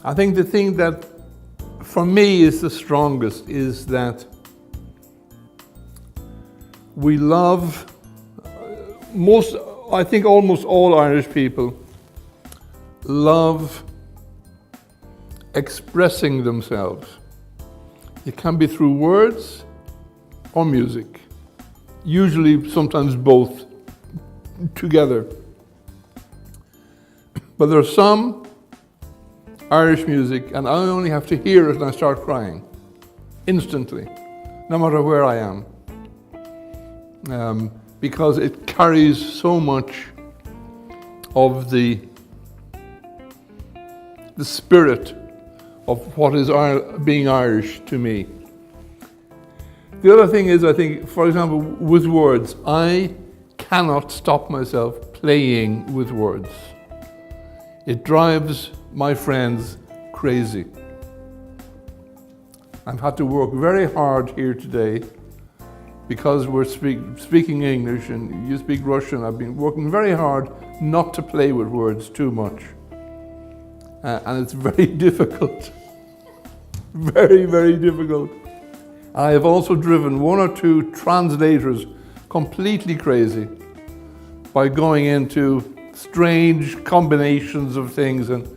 I think the thing that for me is the strongest is that we love, I think almost all Irish people love expressing themselves. It can be through words or music, usually sometimes both together. But there's some Irish music, and I only have to hear it and I start crying instantly, no matter where I am, because it carries so much of the spirit of what is being Irish to me. The other thing is, I think, for example, with words, I cannot stop myself playing with words. It drives my friends crazy. I've had to work very hard here today because we're speaking English and you speak Russian. I've been working very hard not to play with words too much. And it's very difficult. Very, very difficult. I have also driven one or two translators completely crazy by going into strange combinations of things and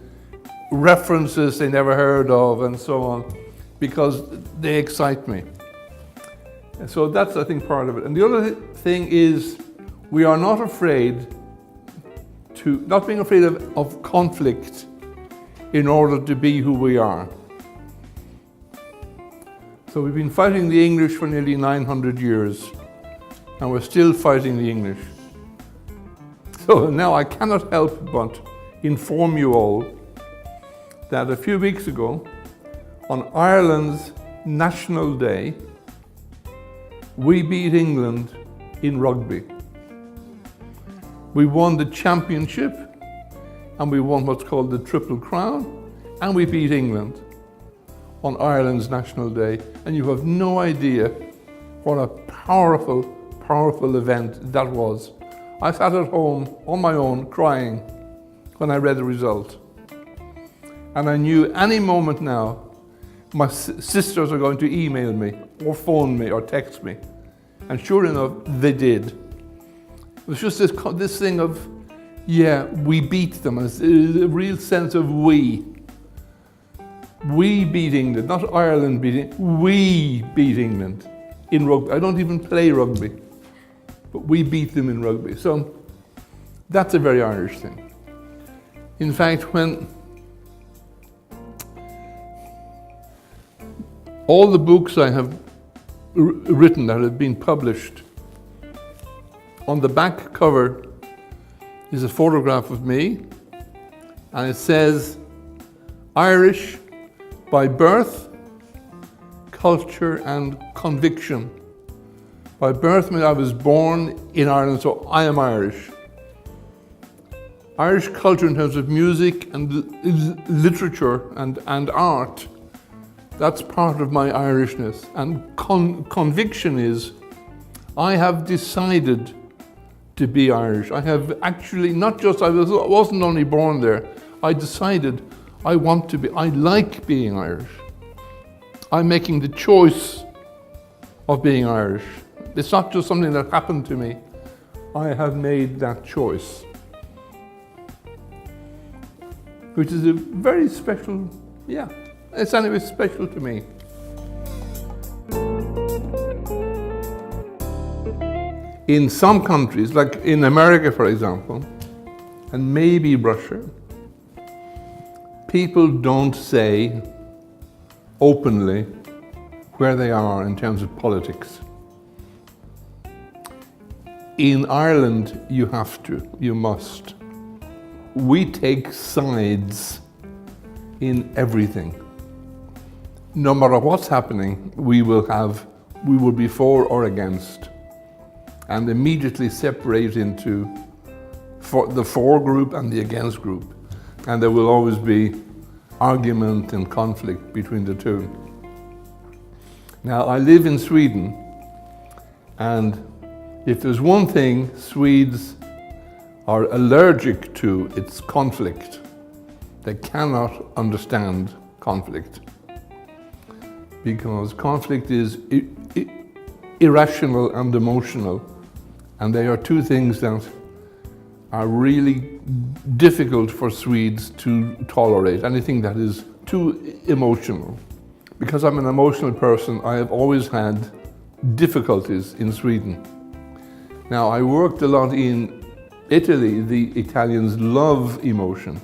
references they never heard of and so on, because they excite me. And so that's, I think, part of it. And the other thing is we are not being afraid of conflict in order to be who we are. So we've been fighting the English for nearly 900 years, and we're still fighting the English. So now I cannot help but inform you all that a few weeks ago, on Ireland's National Day, we beat England in rugby. We won the championship, and we won what's called the Triple Crown, and we beat England on Ireland's National Day. And you have no idea what a powerful, powerful event that was. I sat at home on my own crying when I read the result. And I knew any moment now my sisters are going to email me or phone me or text me. And sure enough, they did. It was just this thing of, yeah, we beat them. It's a real sense of we. We beat England, not Ireland beating, we beat England in rugby. I don't even play rugby, but we beat them in rugby. So that's a very Irish thing. In fact, when all the books I have written that have been published, on the back cover is a photograph of me, and it says, Irish by birth, culture, and conviction. By birth means I was born in Ireland, so I am Irish. Irish culture in terms of music and literature and art, that's part of my Irishness. And conviction is, I have decided to be Irish. I have actually, not just, I wasn't only born there, I decided I want to be, I like being Irish. I'm making the choice of being Irish. It's not just something that happened to me. I have made that choice. Which is a very special, it's anyway special to me. In some countries, like in America, for example, and maybe Russia, people don't say openly where they are in terms of politics. In Ireland, you have to, you must. We take sides in everything. No matter what's happening, we will be for or against, and immediately separate into the for group and the against group. And there will always be argument and conflict between the two. Now, I live in Sweden, and if there's one thing Swedes are allergic to, it's conflict. they cannot understand conflict, because conflict is irrational and emotional, and they are two things that are really difficult for Swedes to tolerate, anything that is too emotional. Because I'm an emotional person, I have always had difficulties in Sweden. Now, I worked a lot in Italy. The Italians love emotion.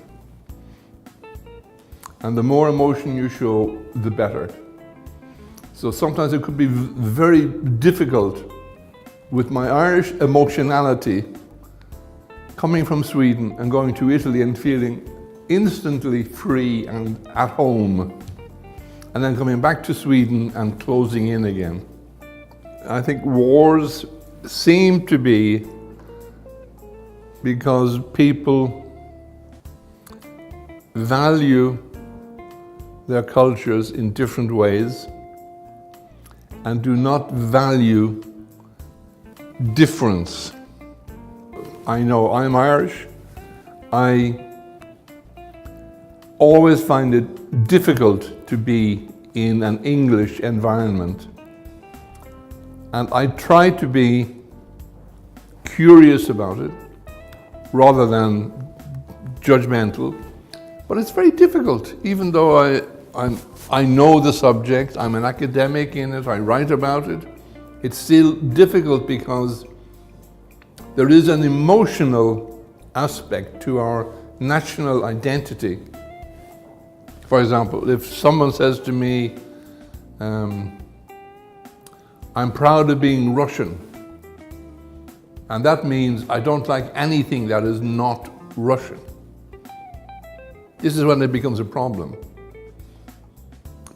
And the more emotion you show, the better. So sometimes it could be very difficult with my Irish emotionality coming from Sweden and going to Italy and feeling instantly free and at home, and then coming back to Sweden and closing in again. I think wars seem to be because people value their cultures in different ways and do not value difference. I know I'm Irish. I always find it difficult to be in an English environment. And I try to be curious about it rather than judgmental. But it's very difficult, even though I know the subject, I'm an academic in it, I write about it. It's still difficult because there is an emotional aspect to our national identity. For example, if someone says to me, I'm proud of being Russian, and that means I don't like anything that is not Russian. This is when it becomes a problem.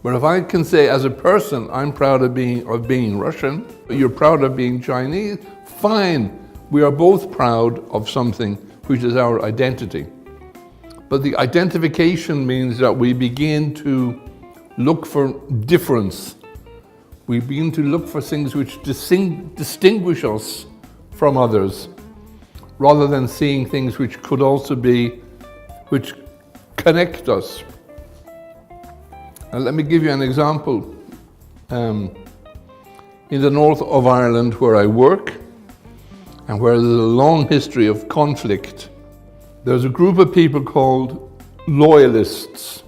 But if I can say as a person, I'm proud of being Russian, you're proud of being Chinese, fine. We are both proud of something which is our identity. But the identification means that we begin to look for difference. We begin to look for things which distinguish us from others, rather than seeing things which could also be, which connect us. And let me give you an example. In the north of Ireland, where I work, and where there's a long history of conflict, there's a group of people called loyalists.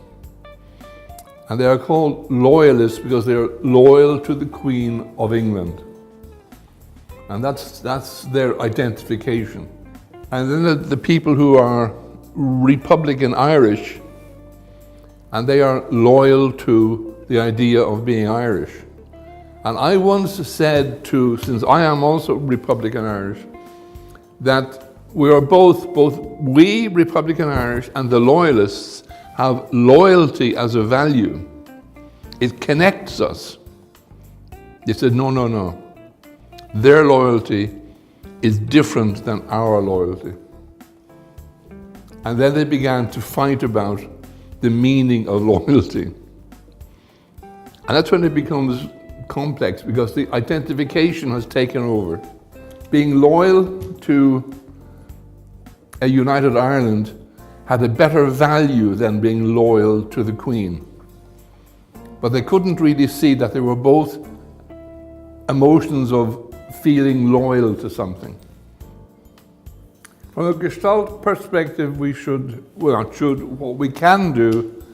And they are called loyalists because they're loyal to the Queen of England. And that's their identification. And then the people who are Republican Irish, and they are loyal to the idea of being Irish. And I once said since I am also Republican Irish, that we are both we Republican Irish and the loyalists have loyalty as a value. It connects us. They said, no. Their loyalty is different than our loyalty. And then they began to fight about the meaning of loyalty. And that's when it becomes complex, because the identification has taken over. Being loyal to a united Ireland had a better value than being loyal to the Queen. But they couldn't really see that they were both emotions of feeling loyal to something. From a Gestalt perspective, what we can do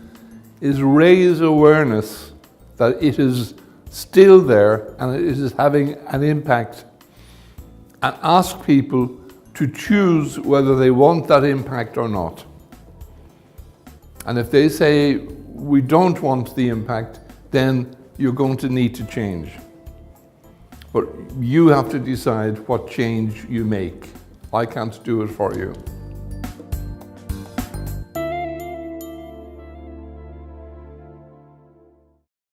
is raise awareness that it is still there and it is having an impact, and ask people to choose whether they want that impact or not. And if they say, we don't want the impact, then you're going to need to change. But you have to decide what change you make. I can't do it for you.